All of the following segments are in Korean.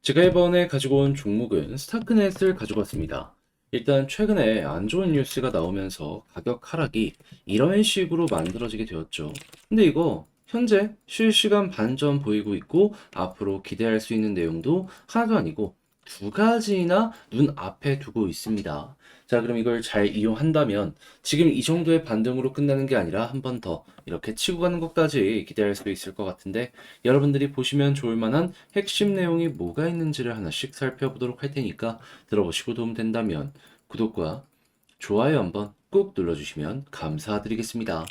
제가 이번에 가지고 온 종목은 스타크넷을 가지고 왔습니다. 일단 최근에 안 좋은 뉴스가 나오면서 가격 하락이 이런 식으로 만들어지게 되었죠. 근데 이거 현재 실시간 반전 보이고 있고 앞으로 기대할 수 있는 내용도 하나도 아니고 두 가지나 눈앞에 두고 있습니다. 자, 그럼 이걸 잘 이용한다면 지금 이 정도의 반등으로 끝나는 게 아니라 한 번 더 이렇게 치고 가는 것까지 기대할 수 있을 것 같은데 여러분들이 보시면 좋을 만한 핵심 내용이 뭐가 있는지를 하나씩 살펴보도록 할 테니까 들어보시고 도움 된다면 구독과 좋아요 한번 꾹 눌러주시면 감사드리겠습니다.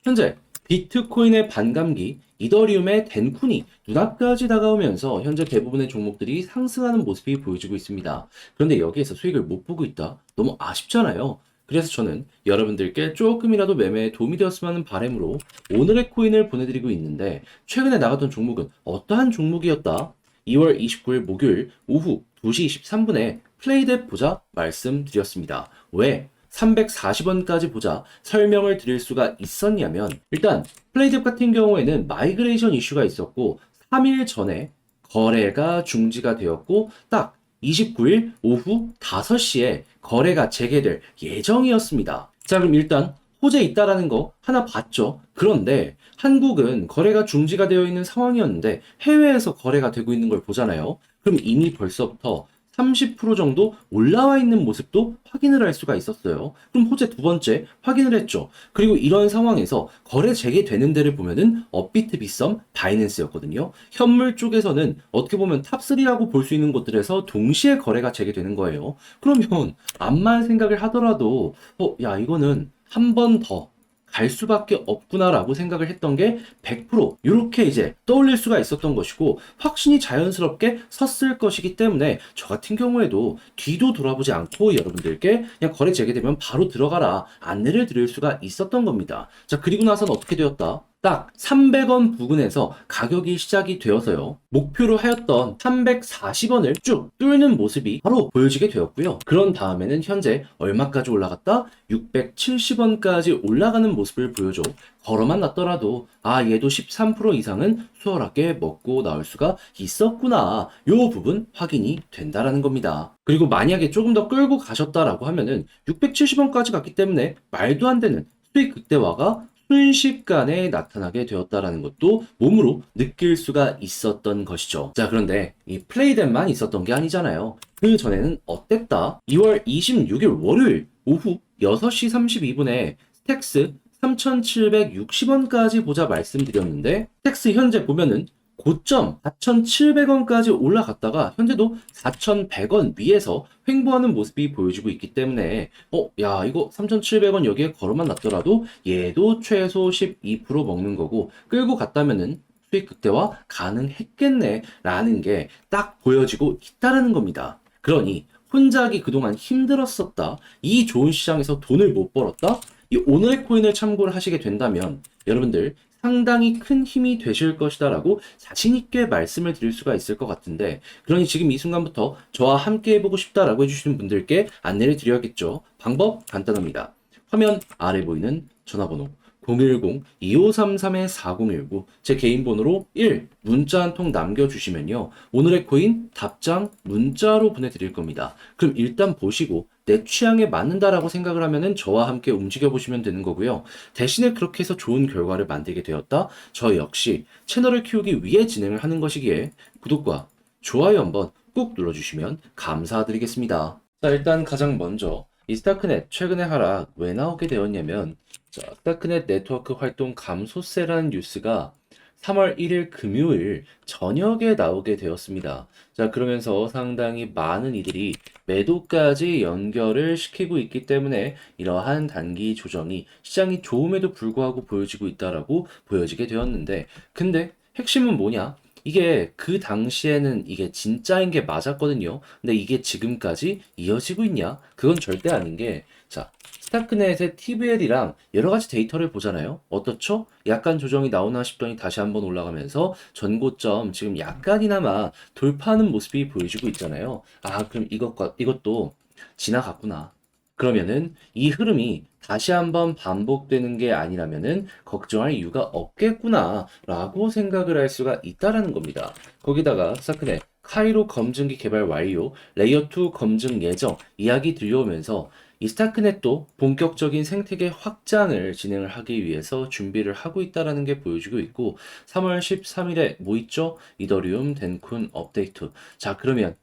현재 비트코인의 반감기, 이더리움의 덴쿤이 눈앞까지 다가오면서 현재 대부분의 종목들이 상승하는 모습이 보여지고 있습니다. 그런데 여기에서 수익을 못 보고 있다? 너무 아쉽잖아요. 그래서 저는 여러분들께 조금이라도 매매에 도움이 되었으면 하는 바람으로 오늘의 코인을 보내드리고 있는데 최근에 나갔던 종목은 어떠한 종목이었다? 2월 29일 목요일 오후 2시 23분에 플레이댓 보자 말씀드렸습니다. 왜? 340원까지 보자 설명을 드릴 수가 있었냐면 일단 플레이뎁 같은 경우에는 마이그레이션 이슈가 있었고 3일 전에 거래가 중지가 되었고 딱 29일 오후 5시에 거래가 재개될 예정이었습니다. 자, 그럼 일단 호재 있다라는 거 하나 봤죠. 그런데 한국은 거래가 중지가 되어 있는 상황이었는데 해외에서 거래가 되고 있는 걸 보잖아요. 그럼 이미 벌써부터 30% 정도 올라와 있는 모습도 확인을 할 수가 있었어요. 그럼 호재 두 번째 확인을 했죠. 그리고 이런 상황에서 거래 재개되는 데를 보면은 업비트, 빗썸, 바이낸스였거든요. 현물 쪽에서는 어떻게 보면 탑3라고 볼 수 있는 곳들에서 동시에 거래가 재개되는 거예요. 그러면 암만 생각을 하더라도 야 이거는 한 번 더 갈 수밖에 없구나라고 생각을 했던 게 100% 이렇게 이제 떠올릴 수가 있었던 것이고 확신이 자연스럽게 섰을 것이기 때문에 저 같은 경우에도 뒤도 돌아보지 않고 여러분들께 그냥 거래 재개되면 바로 들어가라 안내를 드릴 수가 있었던 겁니다. 자, 그리고 나서는 어떻게 되었다? 딱 300원 부근에서 가격이 시작이 되어서요. 목표로 하였던 340원을 쭉 뚫는 모습이 바로 보여지게 되었고요. 그런 다음에는 현재 얼마까지 올라갔다? 670원까지 올라가는 모습을 보여줘. 걸어만 놨더라도 얘도 13% 이상은 수월하게 먹고 나올 수가 있었구나. 요 부분 확인이 된다라는 겁니다. 그리고 만약에 조금 더 끌고 가셨다라고 하면은 670원까지 갔기 때문에 말도 안 되는 수익 극대화가 순식간에 나타나게 되었다라는 것도 몸으로 느낄 수가 있었던 것이죠. 자, 그런데 이 플레이댓만 있었던 게 아니잖아요. 그 전에는 어땠다? 2월 26일 월요일 오후 6시 32분에 스택스 3,760원까지 보자 말씀드렸는데 스택스 현재 보면은 고점 4,700원까지 올라갔다가 현재도 4,100원 위에서 횡보하는 모습이 보여지고 있기 때문에 야 이거 3,700원 여기에 걸어만 놨더라도 얘도 최소 12% 먹는 거고 끌고 갔다면은 수익 극대화 가능했겠네 라는 게 딱 보여지고 있다라는 겁니다. 그러니 혼자 하기 그동안 힘들었었다. 이 좋은 시장에서 돈을 못 벌었다. 이 오늘의 코인을 참고를 하시게 된다면 여러분들 상당히 큰 힘이 되실 것이다라고 자신있게 말씀을 드릴 수가 있을 것 같은데 그러니 지금 이 순간부터 저와 함께 해보고 싶다라고 해주시는 분들께 안내를 드려야겠죠. 방법 간단합니다. 화면 아래 보이는 전화번호 010-2533-4019 제 개인 번호로 1 문자 한 통 남겨주시면요. 오늘의 코인 답장 문자로 보내드릴 겁니다. 그럼 일단 보시고 내 취향에 맞는다라고 생각을 하면은 저와 함께 움직여 보시면 되는 거고요. 대신에 그렇게 해서 좋은 결과를 만들게 되었다. 저 역시 채널을 키우기 위해 진행을 하는 것이기에 구독과 좋아요 한번 꾹 눌러주시면 감사드리겠습니다. 자, 일단 가장 먼저 이 스타크넷 최근의 하락 왜 나오게 되었냐면 자, 스타크넷 네트워크 활동 감소세라는 뉴스가 3월 1일 금요일 저녁에 나오게 되었습니다. 자, 그러면서 상당히 많은 이들이 매도까지 연결을 시키고 있기 때문에 이러한 단기 조정이 시장이 좋음에도 불구하고 보여지고 있다라고 보여지게 되었는데, 근데 핵심은 뭐냐? 이게 그 당시에는 이게 진짜인 게 맞았거든요. 근데 이게 지금까지 이어지고 있냐? 그건 절대 아닌 게, 자, 스타크넷의 TVL이랑 여러 가지 데이터를 보잖아요. 어떻죠? 약간 조정이 나오나 싶더니 다시 한번 올라가면서 전고점 지금 약간이나마 돌파하는 모습이 보여지고 있잖아요. 그럼 이것도 지나갔구나. 그러면은 이 흐름이 다시 한번 반복되는 게 아니라면은 걱정할 이유가 없겠구나 라고 생각을 할 수가 있다라는 겁니다. 거기다가 스타크넷 카이로 검증기 개발 완료, 레이어 2 검증 예정 이야기 들려오면서 이 스타크넷도 본격적인 생태계 확장을 진행을 하기 위해서 준비를 하고 있다라는 게 보여지고 있고 3월 13일에 뭐 있죠? 이더리움 덴쿤 업데이트. 자, 그러면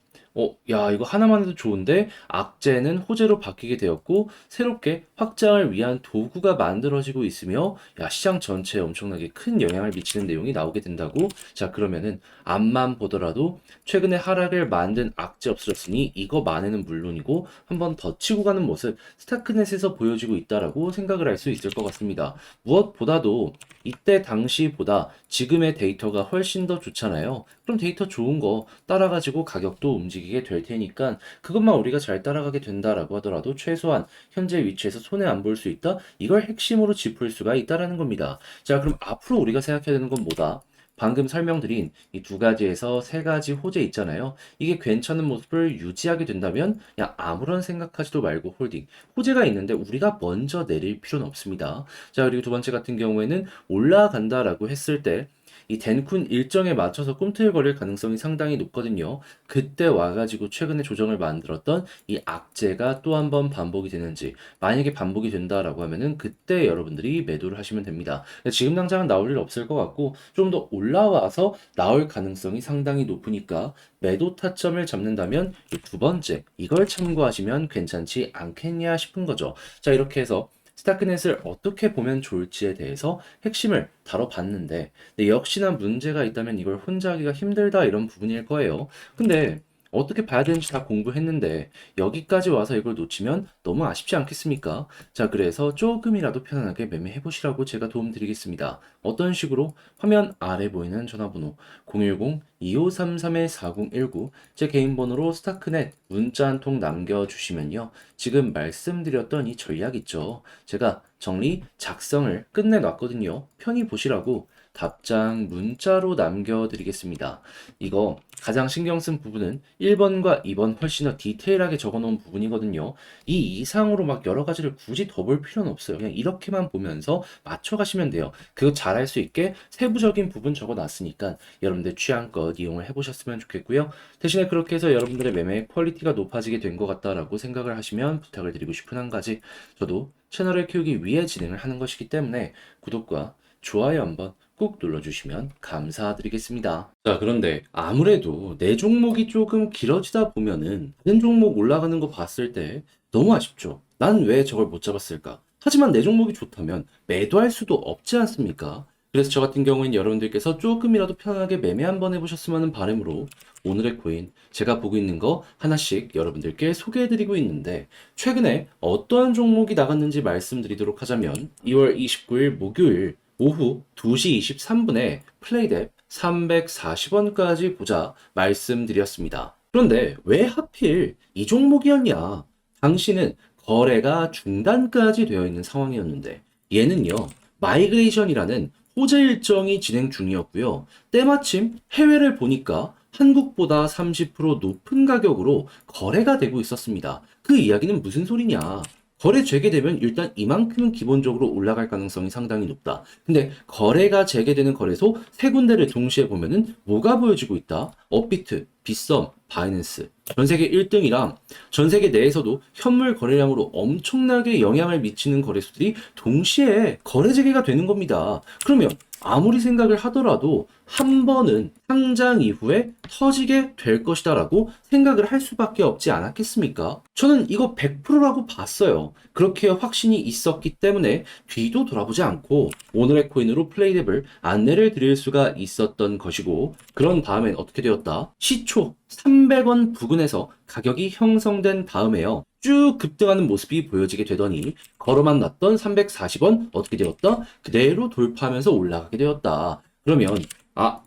야, 이거 하나만 해도 좋은데 악재는 호재로 바뀌게 되었고 새롭게 확장을 위한 도구가 만들어지고 있으며 야, 시장 전체에 엄청나게 큰 영향을 미치는 내용이 나오게 된다고? 자, 그러면은 앞만 보더라도 최근에 하락을 만든 악재 없어졌으니 이거만에는 물론이고 한번 더 치고 가는 모습 스타크넷에서 보여지고 있다라고 생각을 할 수 있을 것 같습니다. 무엇보다도 이때 당시보다 지금의 데이터가 훨씬 더 좋잖아요. 그럼 데이터 좋은 거 따라가지고 가격도 움직이게 될 테니까 그것만 우리가 잘 따라가게 된다라고 하더라도 최소한 현재 위치에서 손해 안 볼 수 있다? 이걸 핵심으로 짚을 수가 있다라는 겁니다. 자, 그럼 앞으로 우리가 생각해야 되는 건 뭐다? 방금 설명드린 이 두 가지에서 세 가지 호재 있잖아요. 이게 괜찮은 모습을 유지하게 된다면 야, 아무런 생각하지도 말고 홀딩. 호재가 있는데 우리가 먼저 내릴 필요는 없습니다. 자, 그리고 두 번째 같은 경우에는 올라간다라고 했을 때 이 덴쿤 일정에 맞춰서 꿈틀거릴 가능성이 상당히 높거든요. 그때 와가지고 최근에 조정을 만들었던 이 악재가 또 한 번 반복이 되는지 만약에 반복이 된다라고 하면은 그때 여러분들이 매도를 하시면 됩니다. 지금 당장은 나올 일 없을 것 같고 좀 더 올라와서 나올 가능성이 상당히 높으니까 매도 타점을 잡는다면 이 두 번째 이걸 참고하시면 괜찮지 않겠냐 싶은 거죠. 자, 이렇게 해서 스타크넷을 어떻게 보면 좋을지에 대해서 핵심을 다뤄봤는데 역시나 문제가 있다면 이걸 혼자 하기가 힘들다 이런 부분일 거예요. 근데 어떻게 봐야 되는지 다 공부했는데 여기까지 와서 이걸 놓치면 너무 아쉽지 않겠습니까? 자, 그래서 조금이라도 편안하게 매매해 보시라고 제가 도움 드리겠습니다. 어떤 식으로? 화면 아래 보이는 전화번호 010-2533-4019 제 개인 번호로 스타크넷 문자 한 통 남겨주시면요. 지금 말씀드렸던 이 전략 있죠. 제가 정리, 작성을 끝내놨거든요. 편히 보시라고 답장 문자로 남겨드리겠습니다. 이거 가장 신경 쓴 부분은 1번과 2번 훨씬 더 디테일하게 적어놓은 부분이거든요. 이 이상으로 막 여러 가지를 굳이 더 볼 필요는 없어요. 그냥 이렇게만 보면서 맞춰가시면 돼요. 그거 잘할 수 있게 세부적인 부분 적어놨으니까 여러분들 취향껏 이용을 해보셨으면 좋겠고요. 대신에 그렇게 해서 여러분들의 매매 퀄리티가 높아지게 된 것 같다라고 생각을 하시면 부탁을 드리고 싶은 한 가지, 저도 채널을 키우기 위해 진행을 하는 것이기 때문에 구독과 좋아요 한번 꾹 눌러주시면 감사드리겠습니다. 자, 그런데 아무래도 내 종목이 조금 길어지다 보면은 다른 종목 올라가는 거 봤을 때 너무 아쉽죠. 난 왜 저걸 못 잡았을까? 하지만 내 종목이 좋다면 매도할 수도 없지 않습니까? 그래서 저 같은 경우엔 여러분들께서 조금이라도 편하게 매매 한번 해보셨으면 하는 바람으로 오늘의 코인 제가 보고 있는 거 하나씩 여러분들께 소개해드리고 있는데 최근에 어떠한 종목이 나갔는지 말씀드리도록 하자면 2월 29일 목요일 오후 2시 23분에 플레이뎁 340원까지 보자 말씀드렸습니다. 그런데 왜 하필 이 종목이었냐? 당시는 거래가 중단까지 되어 있는 상황이었는데 얘는요, 마이그레이션이라는 호재 일정이 진행 중이었고요. 때마침 해외를 보니까 한국보다 30% 높은 가격으로 거래가 되고 있었습니다. 그 이야기는 무슨 소리냐? 거래 재개되면 일단 이만큼은 기본적으로 올라갈 가능성이 상당히 높다. 근데 거래가 재개되는 거래소 세 군데를 동시에 보면은 뭐가 보여지고 있다? 업비트, 빗썸, 바이낸스. 전 세계 1등이랑 전 세계 내에서도 현물 거래량으로 엄청나게 영향을 미치는 거래소들이 동시에 거래 재개가 되는 겁니다. 그러면 아무리 생각을 하더라도 한 번은 상장 이후에 터지게 될 것이다라고 생각을 할 수밖에 없지 않았겠습니까? 저는 이거 100%라고 봤어요. 그렇게 확신이 있었기 때문에 뒤도 돌아보지 않고 오늘의 코인으로 플레이뎁을 안내를 드릴 수가 있었던 것이고, 그런 다음엔 어떻게 되었다? 시초 300원 부근에서 가격이 형성된 다음에요. 쭉 급등하는 모습이 보여지게 되더니 걸어만 놨던 340원 어떻게 되었다? 그대로 돌파하면서 올라가게 되었다. 그러면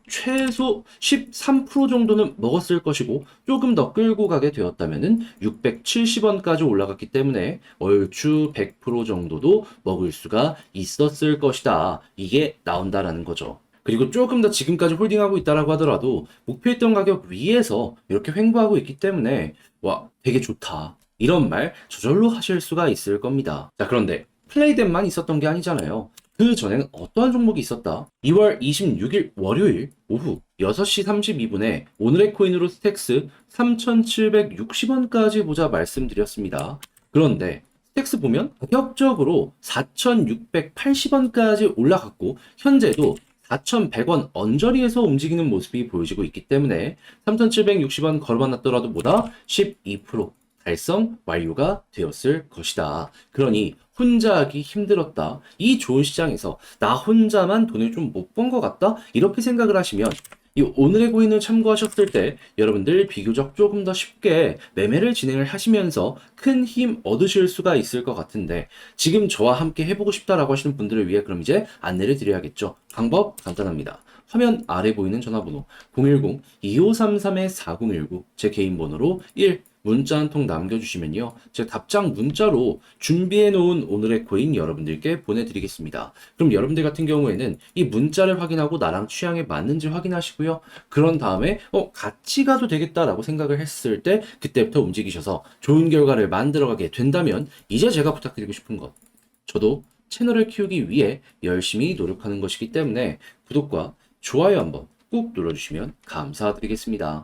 최소 13% 정도는 먹었을 것이고 조금 더 끌고 가게 되었다면은 670원까지 올라갔기 때문에 얼추 100% 정도도 먹을 수가 있었을 것이다. 이게 나온다라는 거죠. 그리고 조금 더 지금까지 홀딩하고 있다라고 하더라도 목표했던 가격 위에서 이렇게 횡보하고 있기 때문에 와, 되게 좋다. 이런 말 저절로 하실 수가 있을 겁니다. 자, 그런데 플레이뎁만 있었던 게 아니잖아요. 그 전에는 어떠한 종목이 있었다? 2월 26일 월요일 오후 6시 32분에 오늘의 코인으로 스택스 3,760원까지 보자 말씀드렸습니다. 그런데 스택스 보면 가격적으로 4,680원까지 올라갔고 현재도 4,100원 언저리에서 움직이는 모습이 보여지고 있기 때문에 3,760원 걸어놨더라도 보다 12% 달성 완료가 되었을 것이다. 그러니 혼자 하기 힘들었다. 이 좋은 시장에서 나 혼자만 돈을 좀 못 번 것 같다? 이렇게 생각을 하시면 이 오늘의 고인을 참고하셨을 때 여러분들 비교적 조금 더 쉽게 매매를 진행을 하시면서 큰 힘 얻으실 수가 있을 것 같은데 지금 저와 함께 해보고 싶다라고 하시는 분들을 위해 그럼 이제 안내를 드려야겠죠. 방법 간단합니다. 화면 아래 보이는 전화번호 010-2533-4019 제 개인 번호로 1 문자 한 통 남겨주시면요. 제 답장 문자로 준비해 놓은 오늘의 코인 여러분들께 보내드리겠습니다. 그럼 여러분들 같은 경우에는 이 문자를 확인하고 나랑 취향에 맞는지 확인하시고요. 그런 다음에 같이 가도 되겠다라고 생각을 했을 때 그때부터 움직이셔서 좋은 결과를 만들어가게 된다면 이제 제가 부탁드리고 싶은 것. 저도 채널을 키우기 위해 열심히 노력하는 것이기 때문에 구독과 좋아요 한번 꾹 눌러주시면 감사드리겠습니다.